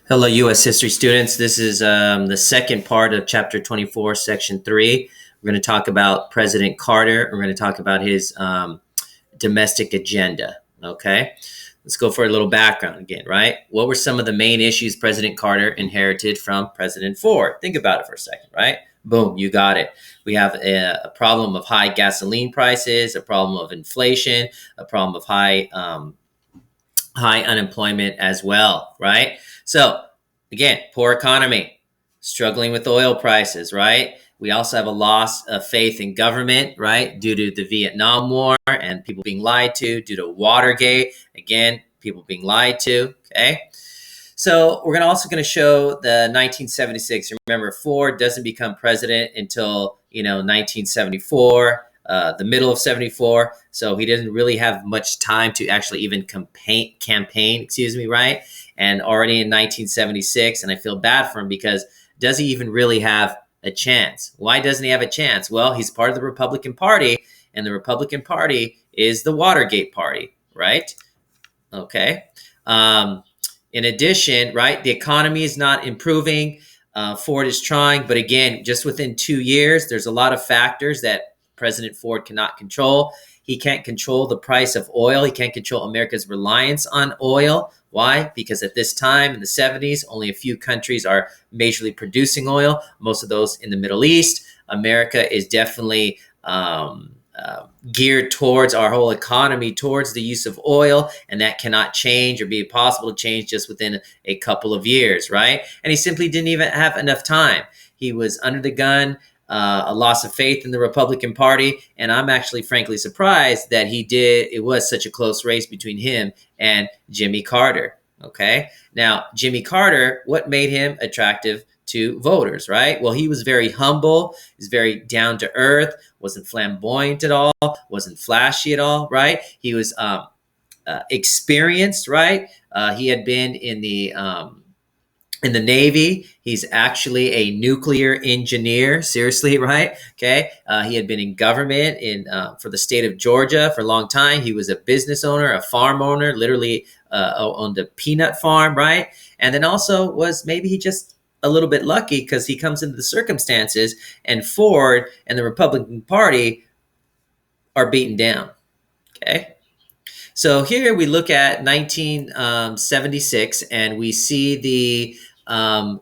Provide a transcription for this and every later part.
Hello, U.S. history students. This is the second part of Chapter 24, Section 3. We're going to talk about President Carter. We're going to talk about his domestic agenda. Okay, let's go for a little background again, right? What were some of the main issues President Carter inherited from President Ford? Think about it for a second, right? Boom, you got it. We have a problem of high gasoline prices, a problem of inflation, a problem of high unemployment as well, right? So, again, poor economy, struggling with oil prices, right? We also have a loss of faith in government, right? Due to the Vietnam War and people being lied to, due to Watergate, again, people being lied to, okay? So we're also going to show the 1976. Remember, Ford doesn't become president until 1974, the middle of 74. So he doesn't really have much time to actually even campaign. Excuse me, right? And already in 1976, and I feel bad for him because does he even really have a chance? Why doesn't he have a chance? Well, he's part of the Republican Party, and the Republican Party is the Watergate Party, right? Okay. In addition, right, the economy is not improving. Ford is trying, but again, just within 2 years, there's a lot of factors that President Ford cannot control. He can't control the price of oil. He can't control America's reliance on oil. Why? Because at this time in the 70s, only a few countries are majorly producing oil, most of those in the Middle East. America is definitely geared towards our whole economy, towards the use of oil, and that cannot change or be possible to change just within a couple of years, right? And he simply didn't even have enough time. He was under the gun, a loss of faith in the Republican Party, and I'm actually frankly surprised that it was such a close race between him and Jimmy Carter, okay? Now, Jimmy Carter, what made him attractive to voters, right? Well, he was very humble, he's very down to earth, wasn't flamboyant at all, wasn't flashy at all, right? He was experienced, right? He had been in the Navy. He's actually a nuclear engineer. Seriously, right? Okay. He had been in government for the state of Georgia for a long time. He was a business owner, a farm owner, literally owned a peanut farm, right? And then also maybe he just a little bit lucky because he comes into the circumstances and Ford and the Republican Party are beaten down. Okay. So here we look at 1976 and we see the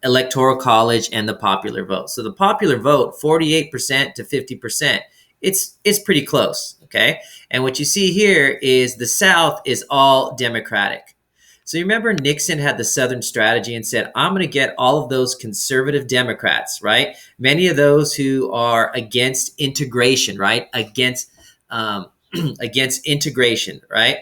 Electoral College and the popular vote. So the popular vote, 48% to 50%. It's pretty close, okay? And what you see here is the South is all Democratic. So you remember Nixon had the Southern strategy and said, I'm going to get all of those conservative Democrats, right? Many of those who are against integration, right? Against integration, right?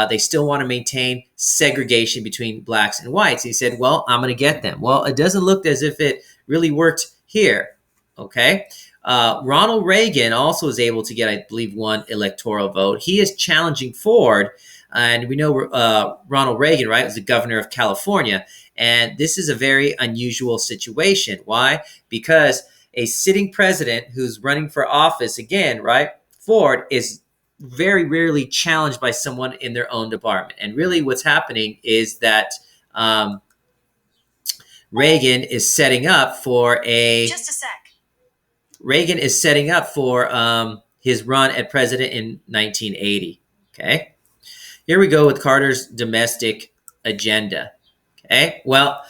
They still want to maintain segregation between blacks and whites. He said, well, I'm going to get them. Well, it doesn't look as if it really worked here, okay? Ronald Reagan also was able to get, I believe, one electoral vote. He is challenging Ford, and we know Ronald Reagan, right, was the governor of California, and this is a very unusual situation. Why? Because a sitting president who's running for office again, right, Ford is very rarely challenged by someone in their own department. And really what's happening is that Reagan is setting up for Just a sec. His run at president in 1980. Okay. Here we go with Carter's domestic agenda. Okay. Well,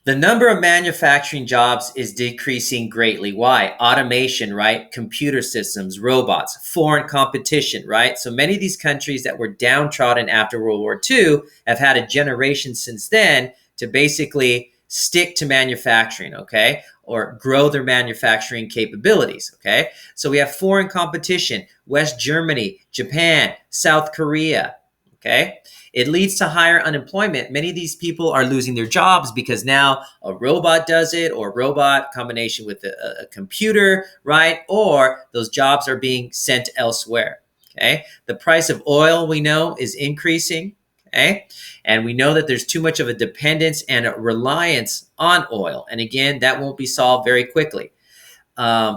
the number of manufacturing jobs is decreasing greatly. Why? Automation, right? Computer systems, robots, foreign competition, right? So many of these countries that were downtrodden after World War II have had a generation since then to basically stick to manufacturing, okay? Or grow their manufacturing capabilities, okay? So we have foreign competition, West Germany, Japan, South Korea, okay? It leads to higher unemployment. Many of these people are losing their jobs because now a robot does it, or robot combination with a computer, right? Or those jobs are being sent elsewhere, okay? The price of oil, we know, is increasing, okay? And we know that there's too much of a dependence and a reliance on oil. And again, that won't be solved very quickly.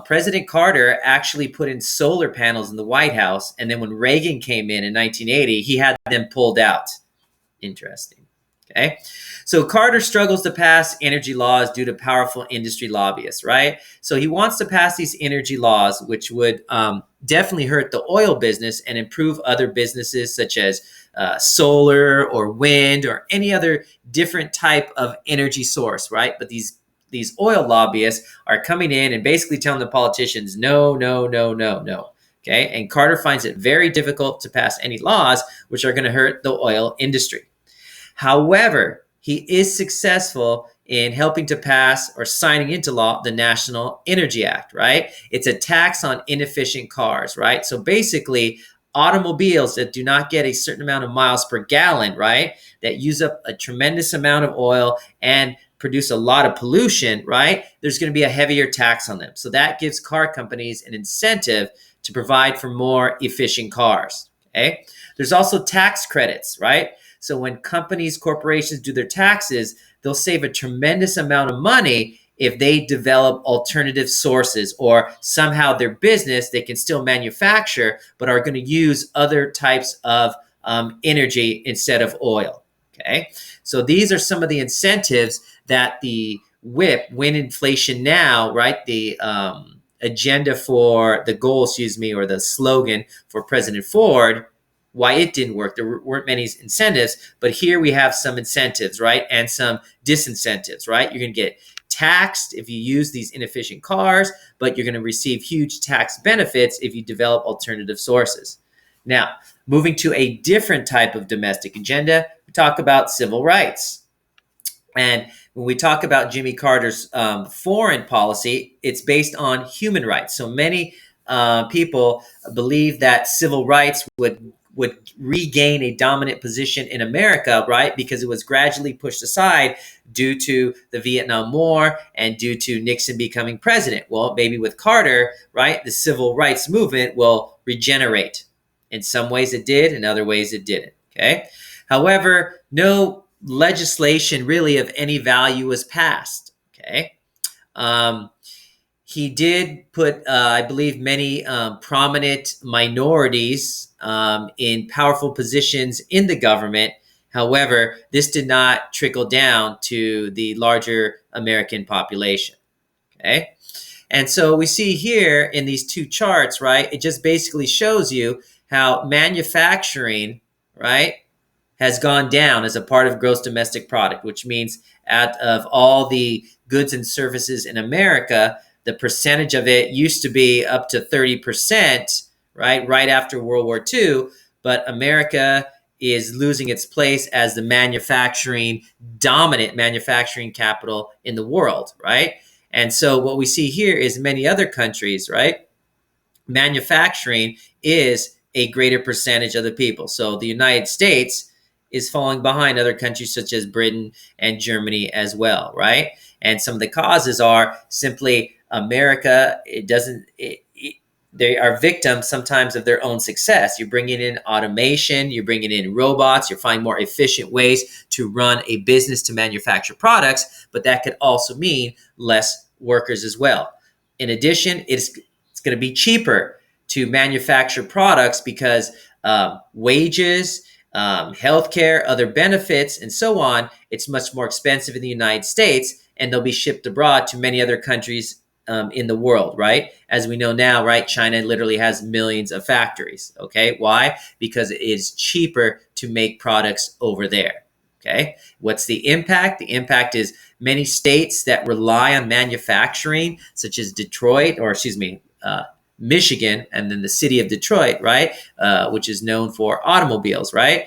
President Carter actually put in solar panels in the White House, and then when Reagan came in 1980, he had them pulled out. Interesting. Okay. So Carter struggles to pass energy laws due to powerful industry lobbyists, right? So he wants to pass these energy laws, which would definitely hurt the oil business and improve other businesses such as solar or wind or any other different type of energy source, right? But these oil lobbyists are coming in and basically telling the politicians, no, no, no, no, no. Okay. And Carter finds it very difficult to pass any laws which are going to hurt the oil industry. However, he is successful in helping to pass or signing into law the National Energy Act, right? It's a tax on inefficient cars, right? So basically, automobiles that do not get a certain amount of miles per gallon, right, that use up a tremendous amount of oil and produce a lot of pollution, right, there's going to be a heavier tax on them. So that gives car companies an incentive to provide for more efficient cars, okay? There's also tax credits, right? So when companies, corporations do their taxes, they'll save a tremendous amount of money if they develop alternative sources or somehow their business, they can still manufacture, but are going to use other types of energy instead of oil. Okay. So these are some of the incentives that the WIP, Win Inflation Now, right? The agenda for the goal, or the slogan for President Ford, why it didn't work. There weren't many incentives, but here we have some incentives, right? And some disincentives, right? You're going to get taxed if you use these inefficient cars, but you're going to receive huge tax benefits if you develop alternative sources. Now, moving to a different type of domestic agenda, we talk about civil rights. And when we talk about Jimmy Carter's foreign policy, it's based on human rights. So many people believe that civil rights would regain a dominant position in America, right? Because it was gradually pushed aside due to the Vietnam War and due to Nixon becoming president. Well, maybe with Carter, right, the civil rights movement will regenerate. In some ways it did, in other ways it didn't, okay? However, no legislation really of any value was passed, okay? He did put, I believe, many prominent minorities in powerful positions in the government. However, this did not trickle down to the larger American population. Okay. And so we see here in these two charts, right, it just basically shows you how manufacturing, right, has gone down as a part of gross domestic product, which means out of all the goods and services in America, the percentage of it used to be up to 30%, right after World War II. But America is losing its place as the dominant manufacturing capital in the world, right? And so what we see here is many other countries, right? Manufacturing is a greater percentage of the people. So the United States is falling behind other countries such as Britain and Germany as well, right? And some of the causes are simply America, they are victims sometimes of their own success. You're bringing in automation, you're bringing in robots, you're finding more efficient ways to run a business to manufacture products, but that could also mean less workers as well. In addition, it's going to be cheaper to manufacture products because wages, healthcare, other benefits, and so on, it's much more expensive in the United States, and they'll be shipped abroad to many other countries in the world, right? As we know now, right, China literally has millions of factories, okay? Why? Because it is cheaper to make products over there, okay? What's the impact? The impact is many states that rely on manufacturing, such as Michigan, and then the city of Detroit, right, which is known for automobiles, right?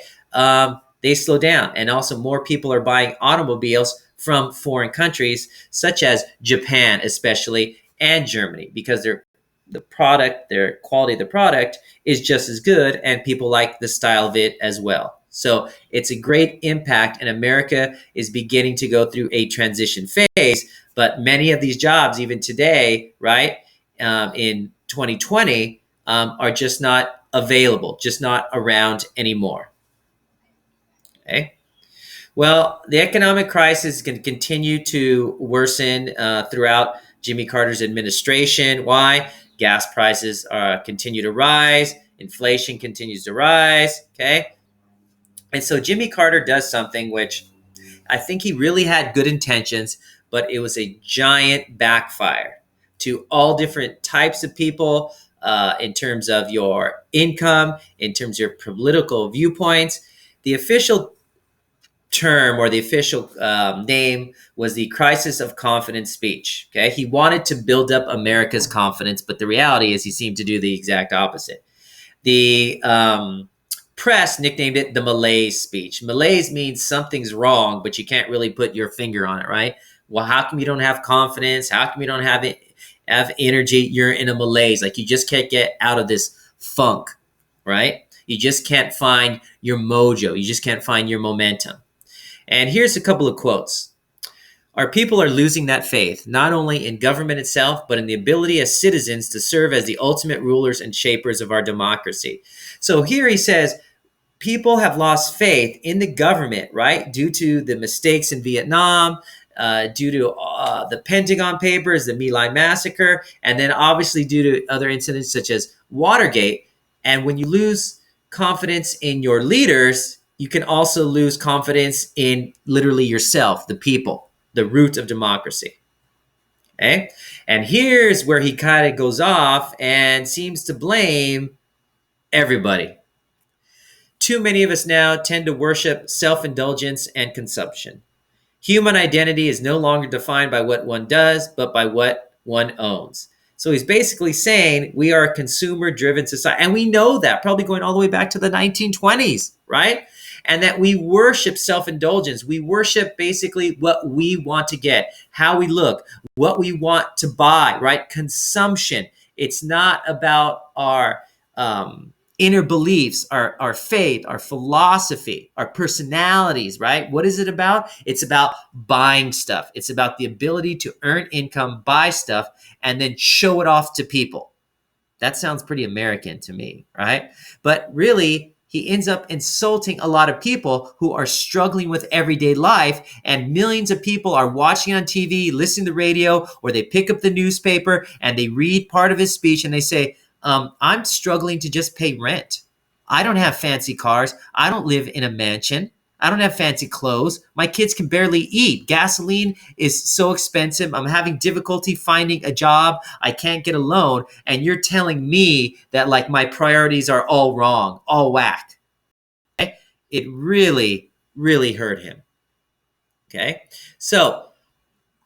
They slow down, and also more people are buying automobiles from foreign countries, such as Japan, especially, and Germany, because their quality of the product is just as good, and people like the style of it as well. So it's a great impact, and America is beginning to go through a transition phase. But many of these jobs, even today, right, in 2020, are just not available, just not around anymore. Okay. Well, the economic crisis can continue to worsen throughout Jimmy Carter's administration. Why? Gas prices continue to rise. Inflation continues to rise. Okay. And so Jimmy Carter does something which I think he really had good intentions, but it was a giant backfire to all different types of people, in terms of your income, in terms of your political viewpoints. The official term, or the official name, was the crisis of confidence speech. Okay, he wanted to build up America's confidence, but the reality is he seemed to do the exact opposite. The press nicknamed it the malaise speech. Malaise means something's wrong, but you can't really put your finger on it, right? Well, how come you don't have confidence? How come you don't have energy? You're in a malaise, like you just can't get out of this funk, right? You just can't find your mojo. You just can't find your momentum. And here's a couple of quotes. Our people are losing that faith, not only in government itself, but in the ability as citizens to serve as the ultimate rulers and shapers of our democracy. So here he says, people have lost faith in the government, right? Due to the mistakes in Vietnam, due to the Pentagon Papers, the My Lai massacre, and then obviously due to other incidents such as Watergate. And when you lose confidence in your leaders, you can also lose confidence in literally yourself, the people, the root of democracy. Okay? And here's where he kind of goes off and seems to blame everybody. Too many of us now tend to worship self-indulgence and consumption. Human identity is no longer defined by what one does, but by what one owns. So he's basically saying we are a consumer-driven society. And we know that, probably going all the way back to the 1920s, right? And that we worship self-indulgence. We worship basically what we want to get, how we look, what we want to buy, right? Consumption. It's not about our inner beliefs, our faith, our philosophy, our personalities, right? What is it about? It's about buying stuff. It's about the ability to earn income, buy stuff, and then show it off to people. That sounds pretty American to me, right? But really, he ends up insulting a lot of people who are struggling with everyday life, and millions of people are watching on TV, listening to the radio, or they pick up the newspaper and they read part of his speech and they say, I'm struggling to just pay rent. I don't have fancy cars. I don't live in a mansion. I don't have fancy clothes. My kids can barely eat. Gasoline is so expensive. I'm having difficulty finding a job. I can't get a loan. And you're telling me that like my priorities are all wrong, all whack. Okay? It really, really hurt him. Okay. So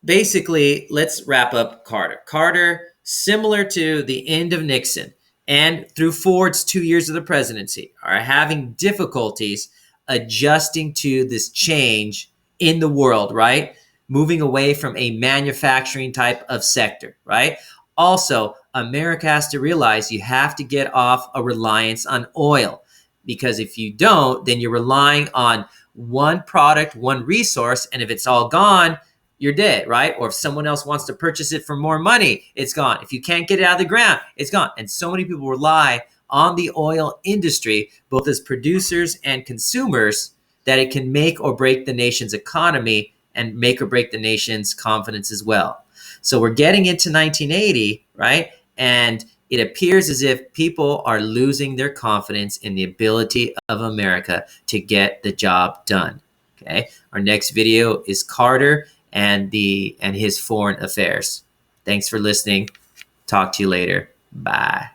basically, let's wrap up Carter. Carter, similar to the end of Nixon and through Ford's 2 years of the presidency, are having difficulties adjusting to this change in the world, right? Moving away from a manufacturing type of sector, right? Also, America has to realize you have to get off a reliance on oil, because if you don't, then you're relying on one product, one resource, and if it's all gone, you're dead, right? Or if someone else wants to purchase it for more money, it's gone. If you can't get it out of the ground, it's gone. And so many people rely on the oil industry, both as producers and consumers, that it can make or break the nation's economy and make or break the nation's confidence as well. So we're getting into 1980, right? And it appears as if people are losing their confidence in the ability of America to get the job done. Okay. Our next video is Carter and his foreign affairs. Thanks for listening. Talk to you later. Bye.